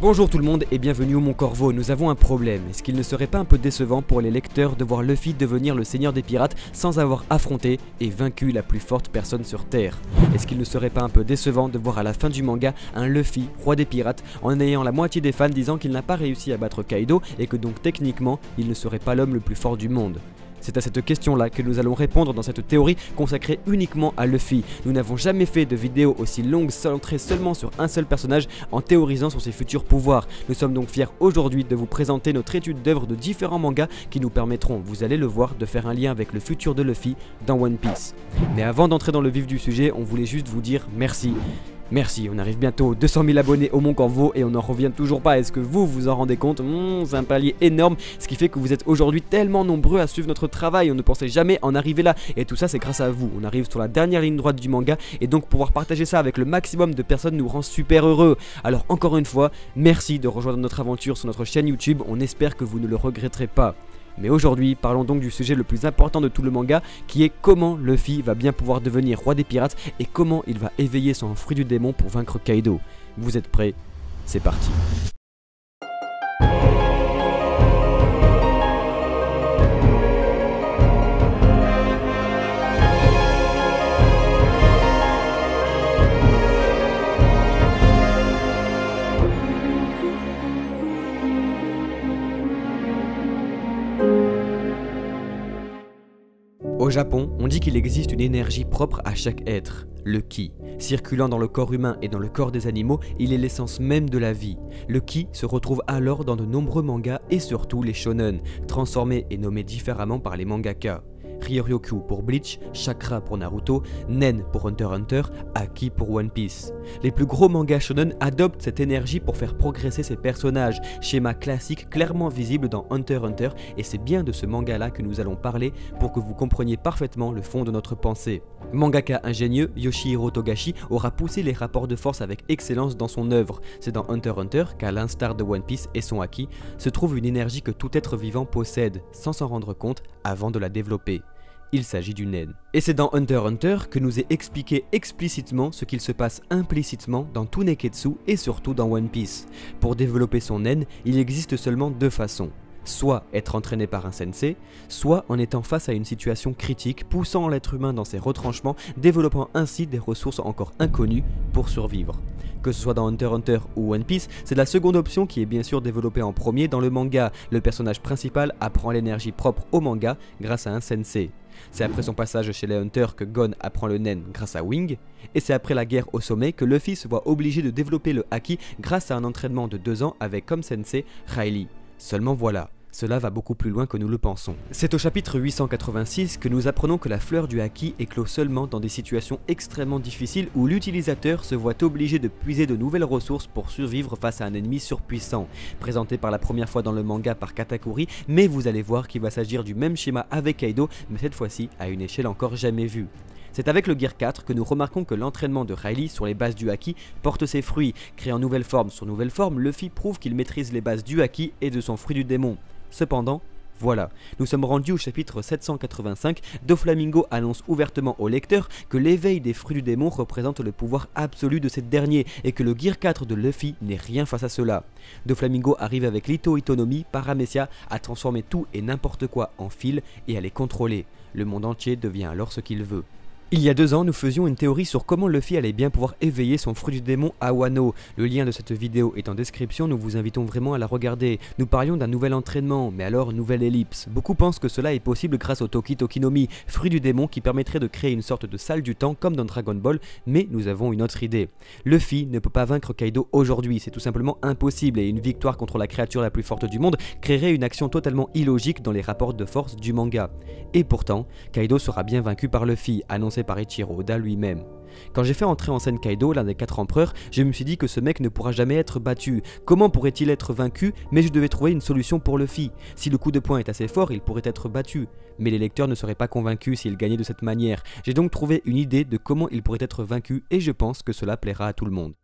Bonjour tout le monde et bienvenue au Mont Corvo. Nous avons un problème. Est-ce qu'il ne serait pas un peu décevant pour les lecteurs de voir Luffy devenir le seigneur des pirates sans avoir affronté et vaincu la plus forte personne sur Terre? Est-ce qu'il ne serait pas un peu décevant de voir à la fin du manga un Luffy, roi des pirates, en ayant la moitié des fans disant qu'il n'a pas réussi à battre Kaido et que donc techniquement il ne serait pas l'homme le plus fort du monde? C'est à cette question-là que nous allons répondre dans cette théorie consacrée uniquement à Luffy. Nous n'avons jamais fait de vidéo aussi longue centrée seulement sur un seul personnage en théorisant sur ses futurs pouvoirs. Nous sommes donc fiers aujourd'hui de vous présenter notre étude d'œuvres de différents mangas qui nous permettront, vous allez le voir, de faire un lien avec le futur de Luffy dans One Piece. Mais avant d'entrer dans le vif du sujet, on voulait juste vous dire merci. Merci, on arrive bientôt aux 200 000 abonnés au Mont Corvo et on n'en revient toujours pas. Est-ce que vous vous en rendez compte? C'est un palier énorme, ce qui fait que vous êtes aujourd'hui tellement nombreux à suivre notre travail. On ne pensait jamais en arriver là et tout ça c'est grâce à vous. On arrive sur la dernière ligne droite du manga et donc pouvoir partager ça avec le maximum de personnes nous rend super heureux. Alors encore une fois, merci de rejoindre notre aventure sur notre chaîne YouTube. On espère que vous ne le regretterez pas. Mais aujourd'hui, parlons donc du sujet le plus important de tout le manga, qui est comment Luffy va bien pouvoir devenir roi des pirates et comment il va éveiller son fruit du démon pour vaincre Kaido. Vous êtes prêts? C'est parti. Au Japon, on dit qu'il existe une énergie propre à chaque être, le ki. Circulant dans le corps humain et dans le corps des animaux, il est l'essence même de la vie. Le ki se retrouve alors dans de nombreux mangas et surtout les shonen, transformés et nommés différemment par les mangaka. Ryoryoku pour Bleach, Chakra pour Naruto, Nen pour Hunter x Hunter, Haki pour One Piece. Les plus gros mangas shonen adoptent cette énergie pour faire progresser ses personnages, schéma classique clairement visible dans Hunter x Hunter, et c'est bien de ce manga là que nous allons parler pour que vous compreniez parfaitement le fond de notre pensée. Mangaka ingénieux, Yoshihiro Togashi aura poussé les rapports de force avec excellence dans son œuvre. C'est dans Hunter x Hunter qu'à l'instar de One Piece et son Haki, se trouve une énergie que tout être vivant possède, sans s'en rendre compte avant de la développer. Il s'agit du Nen. Et c'est dans Hunter x Hunter que nous est expliqué explicitement ce qu'il se passe implicitement dans tout Neketsu et surtout dans One Piece. Pour développer son Nen, il existe seulement deux façons. Soit être entraîné par un sensei, soit en étant face à une situation critique, poussant l'être humain dans ses retranchements, développant ainsi des ressources encore inconnues pour survivre. Que ce soit dans Hunter x Hunter ou One Piece, c'est la seconde option qui est bien sûr développée en premier dans le manga. Le personnage principal apprend l'énergie propre au manga grâce à un sensei. C'est après son passage chez les Hunters que Gon apprend le Nen grâce à Wing, et c'est après la guerre au sommet que Luffy se voit obligé de développer le Haki grâce à un entraînement de 2 ans avec comme sensei Riley. Seulement voilà, cela va beaucoup plus loin que nous le pensons. C'est au chapitre 886 que nous apprenons que la fleur du Haki éclot seulement dans des situations extrêmement difficiles où l'utilisateur se voit obligé de puiser de nouvelles ressources pour survivre face à un ennemi surpuissant. Présenté par la première fois dans le manga par Katakuri, mais vous allez voir qu'il va s'agir du même schéma avec Kaido, mais cette fois-ci à une échelle encore jamais vue. C'est avec le Gear 4 que nous remarquons que l'entraînement de Riley sur les bases du Haki porte ses fruits. Créant nouvelle forme sur nouvelle forme, Luffy prouve qu'il maîtrise les bases du Haki et de son fruit du démon. Cependant, voilà, nous sommes rendus au chapitre 785, Doflamingo annonce ouvertement au lecteur que l'éveil des fruits du démon représente le pouvoir absolu de cette dernier et que le Gear 4 de Luffy n'est rien face à cela. Doflamingo arrive avec l'Ito Itonomi Paramecia à transformer tout et n'importe quoi en fil et à les contrôler. Le monde entier devient alors ce qu'il veut. Il y a 2 ans, nous faisions une théorie sur comment Luffy allait bien pouvoir éveiller son fruit du démon à Wano. Le lien de cette vidéo est en description, nous vous invitons vraiment à la regarder. Nous parlions d'un nouvel entraînement, mais alors nouvelle ellipse. Beaucoup pensent que cela est possible grâce au Toki Tokinomi, fruit du démon qui permettrait de créer une sorte de salle du temps comme dans Dragon Ball, mais nous avons une autre idée. Luffy ne peut pas vaincre Kaido aujourd'hui, c'est tout simplement impossible et une victoire contre la créature la plus forte du monde créerait une action totalement illogique dans les rapports de force du manga. Et pourtant, Kaido sera bien vaincu par Luffy, annoncé par Eiichiro Oda lui-même. Quand j'ai fait entrer en scène Kaido, l'un des 4 empereurs, je me suis dit que ce mec ne pourra jamais être battu. Comment pourrait-il être vaincu? Mais je devais trouver une solution pour Luffy. Si le coup de poing est assez fort, il pourrait être battu. Mais les lecteurs ne seraient pas convaincus s'il gagnait de cette manière. J'ai donc trouvé une idée de comment il pourrait être vaincu et je pense que cela plaira à tout le monde.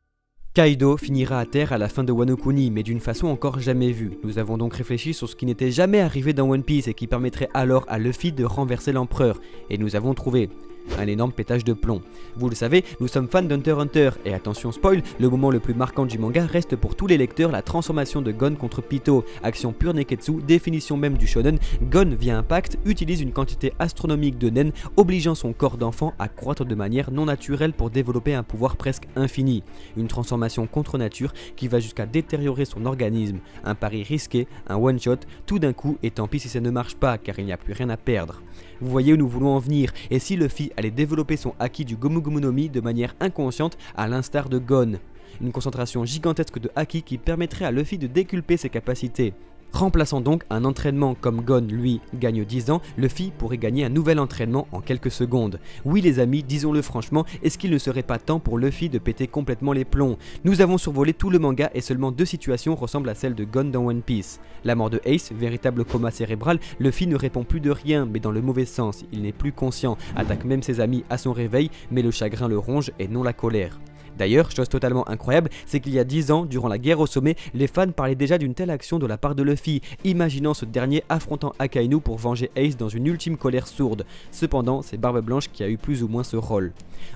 Kaido finira à terre à la fin de Wano Kuni, mais d'une façon encore jamais vue. Nous avons donc réfléchi sur ce qui n'était jamais arrivé dans One Piece et qui permettrait alors à Luffy de renverser l'empereur. Et nous avons trouvé. Un énorme pétage de plomb. Vous le savez, nous sommes fans d'Hunter x Hunter, et attention spoil, le moment le plus marquant du manga reste pour tous les lecteurs la transformation de Gon contre Pito. Action pure Neketsu, définition même du shonen, Gon via un pacte utilise une quantité astronomique de nen, obligeant son corps d'enfant à croître de manière non naturelle pour développer un pouvoir presque infini. Une transformation contre nature qui va jusqu'à détériorer son organisme. Un pari risqué, un one-shot, tout d'un coup, et tant pis si ça ne marche pas, car il n'y a plus rien à perdre. Vous voyez où nous voulons en venir, et si Luffy allait développer son haki du Gomu Gomu no Mi de manière inconsciente à l'instar de Gon. Une concentration gigantesque de haki qui permettrait à Luffy de déculper ses capacités. Remplaçant donc un entraînement comme Gon, lui, gagne 10 ans, Luffy pourrait gagner un nouvel entraînement en quelques secondes. Oui les amis, disons-le franchement, est-ce qu'il ne serait pas temps pour Luffy de péter complètement les plombs? Nous avons survolé tout le manga et seulement 2 situations ressemblent à celle de Gon dans One Piece. La mort de Ace, véritable coma cérébral, Luffy ne répond plus de rien, mais dans le mauvais sens, il n'est plus conscient, attaque même ses amis à son réveil, mais le chagrin le ronge et non la colère. D'ailleurs, chose totalement incroyable, c'est qu'il y a 10 ans, durant la guerre au sommet, les fans parlaient déjà d'une telle action de la part de Luffy, imaginant ce dernier affrontant Akainu pour venger Ace dans une ultime colère sourde. Cependant, c'est Barbe Blanche qui a eu plus ou moins ce rôle.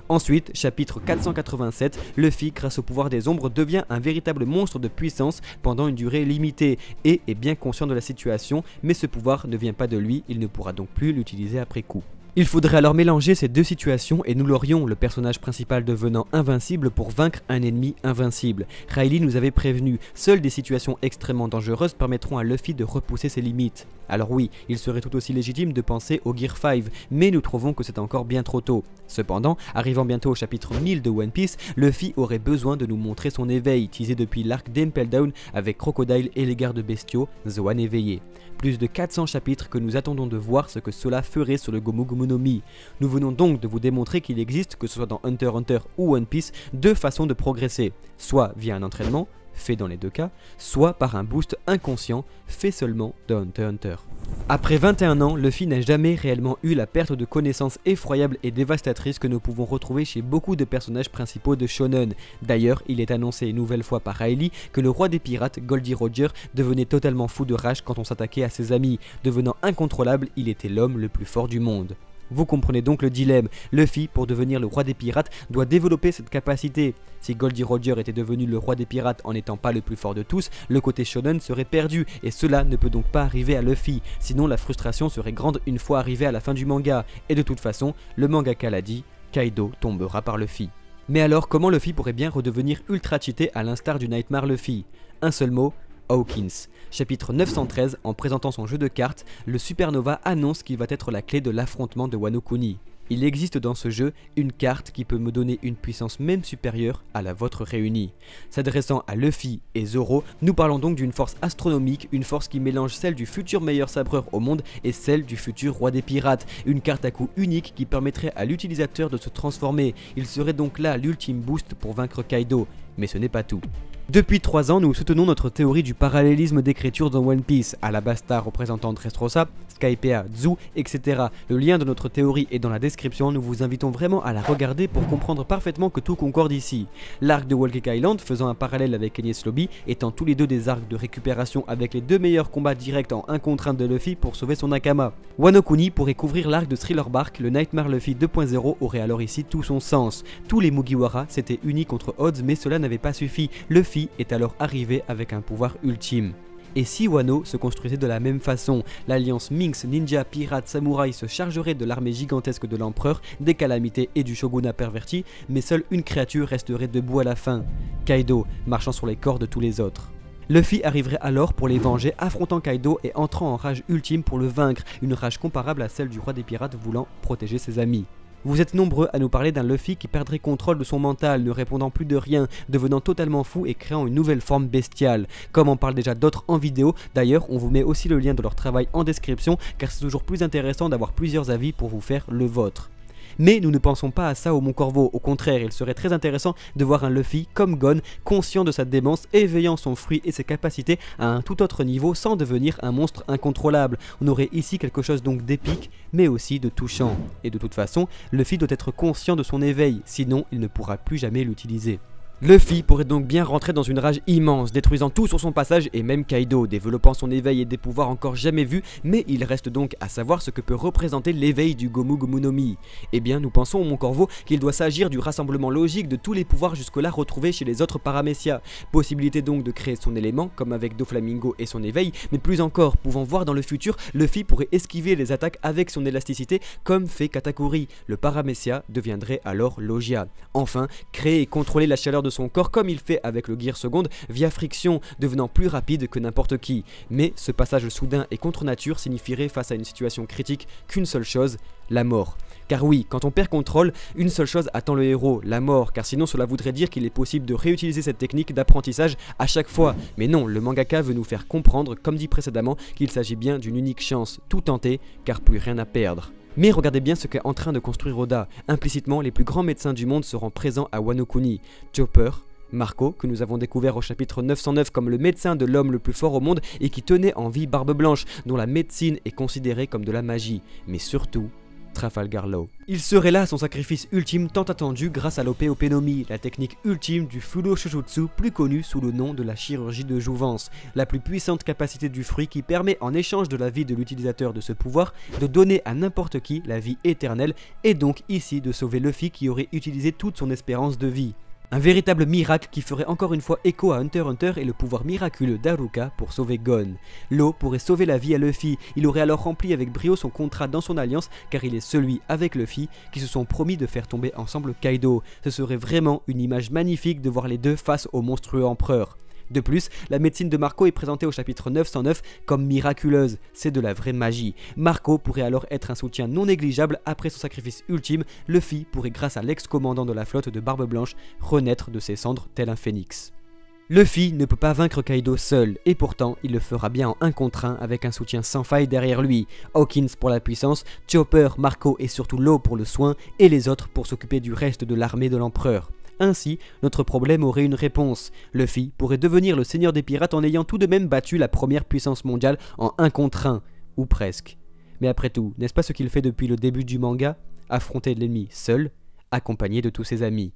Ensuite, chapitre 487, Luffy, grâce au pouvoir des ombres, devient un véritable monstre de puissance pendant une durée limitée, et est bien conscient de la situation, mais ce pouvoir ne vient pas de lui, il ne pourra donc plus l'utiliser après coup. Il faudrait alors mélanger ces deux situations et nous l'aurions, le personnage principal devenant invincible pour vaincre un ennemi invincible. Riley nous avait prévenu, seules des situations extrêmement dangereuses permettront à Luffy de repousser ses limites. Alors oui, il serait tout aussi légitime de penser au Gear 5, mais nous trouvons que c'est encore bien trop tôt. Cependant, arrivant bientôt au chapitre 1000 de One Piece, Luffy aurait besoin de nous montrer son éveil, teasé depuis l'arc d'Impel Down avec Crocodile et les gardes bestiaux, Zoan éveillé. Plus de 400 chapitres que nous attendons de voir ce que cela ferait sur le Gomu Gomu no Mi. Nous venons donc de vous démontrer qu'il existe, que ce soit dans Hunter x Hunter ou One Piece, deux façons de progresser, soit via un entraînement, fait dans les deux cas, soit par un boost inconscient, fait seulement dans Hunter x Hunter. Après 21 ans, Luffy n'a jamais réellement eu la perte de connaissances effroyable et dévastatrice que nous pouvons retrouver chez beaucoup de personnages principaux de Shonen. D'ailleurs, il est annoncé une nouvelle fois par Riley que le roi des pirates, Goldie Roger, devenait totalement fou de rage quand on s'attaquait à ses amis. Devenant incontrôlable, il était l'homme le plus fort du monde. Vous comprenez donc le dilemme, Luffy, pour devenir le roi des pirates, doit développer cette capacité. Si Goldie Roger était devenu le roi des pirates en n'étant pas le plus fort de tous, le côté shonen serait perdu, et cela ne peut donc pas arriver à Luffy, sinon la frustration serait grande une fois arrivé à la fin du manga, et de toute façon, le mangaka l'a dit, Kaido tombera par Luffy. Mais alors comment Luffy pourrait bien redevenir ultra cheaté à l'instar du Nightmare Luffy? Un seul mot, Hawkins. Chapitre 913, en présentant son jeu de cartes, le Supernova annonce qu'il va être la clé de l'affrontement de Wano Kuni. Il existe dans ce jeu une carte qui peut me donner une puissance même supérieure à la vôtre réunie. S'adressant à Luffy et Zoro, nous parlons donc d'une force astronomique, une force qui mélange celle du futur meilleur sabreur au monde et celle du futur roi des pirates. Une carte à coup unique qui permettrait à l'utilisateur de se transformer. Il serait donc là l'ultime boost pour vaincre Kaido. Mais ce n'est pas tout. Depuis 3 ans, nous soutenons notre théorie du parallélisme d'écriture dans One Piece, à la Basta représentant Dressrosa, Skypiea, Zu, etc. Le lien de notre théorie est dans la description, nous vous invitons vraiment à la regarder pour comprendre parfaitement que tout concorde ici. L'arc de Whole Cake Island, faisant un parallèle avec Enies Lobby, étant tous les deux des arcs de récupération avec les deux meilleurs combats directs en 1 contre 1 de Luffy pour sauver son Nakama. Wano Kuni pourrait couvrir l'arc de Thriller Bark, le Nightmare Luffy 2.0 aurait alors ici tout son sens. Tous les Mugiwara s'étaient unis contre Odds, mais cela n'avait pas suffi. Luffy est alors arrivé avec un pouvoir ultime. Et si Wano se construisait de la même façon, l'alliance Minx, Ninja, Pirate, Samouraï se chargerait de l'armée gigantesque de l'empereur, des calamités et du shogunat perverti, mais seule une créature resterait debout à la fin, Kaido, marchant sur les corps de tous les autres. Luffy arriverait alors pour les venger, affrontant Kaido et entrant en rage ultime pour le vaincre, une rage comparable à celle du roi des pirates voulant protéger ses amis. Vous êtes nombreux à nous parler d'un Luffy qui perdrait contrôle de son mental, ne répondant plus de rien, devenant totalement fou et créant une nouvelle forme bestiale. Comme en parlent déjà d'autres en vidéo, d'ailleurs on vous met aussi le lien de leur travail en description car c'est toujours plus intéressant d'avoir plusieurs avis pour vous faire le vôtre. Mais nous ne pensons pas à ça au Mont Corvo, au contraire, il serait très intéressant de voir un Luffy comme Gon, conscient de sa démence, éveillant son fruit et ses capacités à un tout autre niveau sans devenir un monstre incontrôlable. On aurait ici quelque chose donc d'épique, mais aussi de touchant. Et de toute façon, Luffy doit être conscient de son éveil, sinon il ne pourra plus jamais l'utiliser. Luffy pourrait donc bien rentrer dans une rage immense, détruisant tout sur son passage et même Kaido, développant son éveil et des pouvoirs encore jamais vus, mais il reste donc à savoir ce que peut représenter l'éveil du Gomu Gomu no Mi. Eh bien, nous pensons au Mont Corvo qu'il doit s'agir du rassemblement logique de tous les pouvoirs jusque-là retrouvés chez les autres Paramecia. Possibilité donc de créer son élément, comme avec Doflamingo et son éveil, mais plus encore, pouvant voir dans le futur, Luffy pourrait esquiver les attaques avec son élasticité, comme fait Katakuri. Le Paramecia deviendrait alors Logia. Enfin, créer et contrôler la chaleur de son corps comme il fait avec le Gear Second via friction, devenant plus rapide que n'importe qui. Mais ce passage soudain et contre nature signifierait face à une situation critique qu'une seule chose, la mort. Car oui, quand on perd contrôle, une seule chose attend le héros, la mort, car sinon cela voudrait dire qu'il est possible de réutiliser cette technique d'apprentissage à chaque fois. Mais non, le mangaka veut nous faire comprendre, comme dit précédemment, qu'il s'agit bien d'une unique chance, tout tenter, car plus rien à perdre. Mais regardez bien ce qu'est en train de construire Oda. Implicitement, les plus grands médecins du monde seront présents à Wano Kuni. Chopper, Marco, que nous avons découvert au chapitre 909 comme le médecin de l'homme le plus fort au monde et qui tenait en vie Barbe Blanche, dont la médecine est considérée comme de la magie. Mais surtout, Trafalgar Law. Il serait là son sacrifice ultime tant attendu grâce à l'Ope-Ope no Mi, la technique ultime du Fudo Shujutsu, plus connue sous le nom de la chirurgie de jouvence, la plus puissante capacité du fruit qui permet en échange de la vie de l'utilisateur de ce pouvoir de donner à n'importe qui la vie éternelle et donc ici de sauver Luffy qui aurait utilisé toute son espérance de vie. Un véritable miracle qui ferait encore une fois écho à Hunter x Hunter et le pouvoir miraculeux d'Haruka pour sauver Gon. L'eau pourrait sauver la vie à Luffy, il aurait alors rempli avec brio son contrat dans son alliance car il est celui avec Luffy qui se sont promis de faire tomber ensemble Kaido. Ce serait vraiment une image magnifique de voir les deux face au monstrueux empereur. De plus, la médecine de Marco est présentée au chapitre 909 comme miraculeuse, c'est de la vraie magie. Marco pourrait alors être un soutien non négligeable après son sacrifice ultime, Luffy pourrait grâce à l'ex-commandant de la flotte de Barbe Blanche renaître de ses cendres tel un phénix. Luffy ne peut pas vaincre Kaido seul, et pourtant il le fera bien en 1 contre 1 avec un soutien sans faille derrière lui. Hawkins pour la puissance, Chopper, Marco et surtout Law pour le soin, et les autres pour s'occuper du reste de l'armée de l'empereur. Ainsi, notre problème aurait une réponse. Luffy pourrait devenir le seigneur des pirates en ayant tout de même battu la première puissance mondiale en 1 contre 1, ou presque. Mais après tout, n'est-ce pas ce qu'il fait depuis le début du manga? Affronter l'ennemi seul, accompagné de tous ses amis.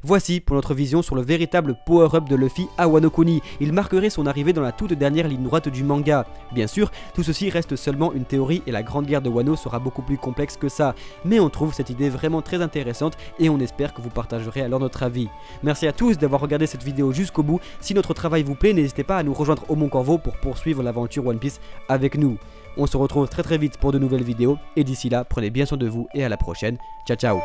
Voici pour notre vision sur le véritable power-up de Luffy à Wano Kuni. Il marquerait son arrivée dans la toute dernière ligne droite du manga. Bien sûr, tout ceci reste seulement une théorie et la grande guerre de Wano sera beaucoup plus complexe que ça. Mais on trouve cette idée vraiment très intéressante et on espère que vous partagerez alors notre avis. Merci à tous d'avoir regardé cette vidéo jusqu'au bout. Si notre travail vous plaît, n'hésitez pas à nous rejoindre au Mont Corvo pour poursuivre l'aventure One Piece avec nous. On se retrouve très vite pour de nouvelles vidéos et d'ici là, prenez bien soin de vous et à la prochaine. Ciao ciao.